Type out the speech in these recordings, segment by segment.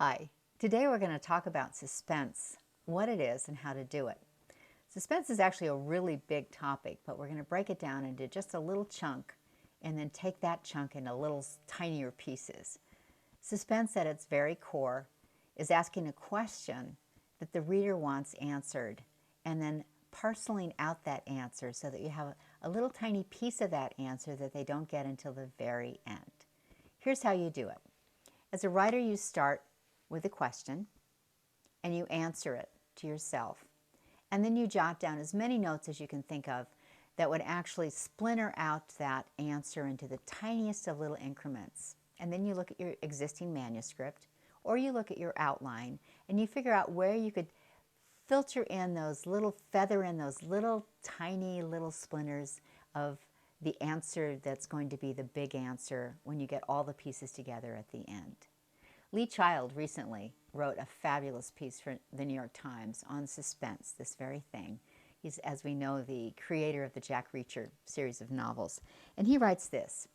Hi, today we're going to talk about suspense, what it is and how to do it. Suspense is actually a really big topic, but we're going to break it down into just a little chunk and then take that chunk into little tinier pieces. Suspense at its very core is asking a question that the reader wants answered and then parceling out that answer so that you have a little tiny piece of that answer that they don't get until the very end. Here's how you do it. As a writer, you start with a question and you answer it to yourself. And then you jot down as many notes as you can think of that would actually splinter out that answer into the tiniest of little increments. And then you look at your existing manuscript or you look at your outline and you figure out where you could filter in those little, feather in those little tiny little splinters of the answer that's going to be the big answer when you get all the pieces together at the end. Lee Child recently wrote a fabulous piece for the New York Times on suspense, this very thing. He's, as we know, the creator of the Jack Reacher series of novels. And he writes this: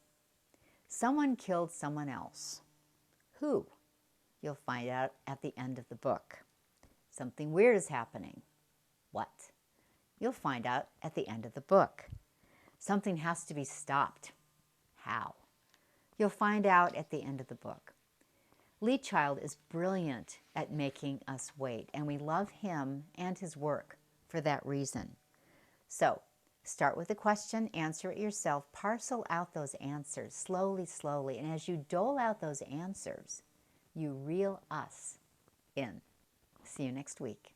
someone killed someone else. Who? You'll find out at the end of the book. Something weird is happening. What? You'll find out at the end of the book. Something has to be stopped. How? You'll find out at the end of the book. Lee Child is brilliant at making us wait, and we love him and his work for that reason. So, start with a question, answer it yourself, parcel out those answers slowly, slowly, and as you dole out those answers, you reel us in. See you next week.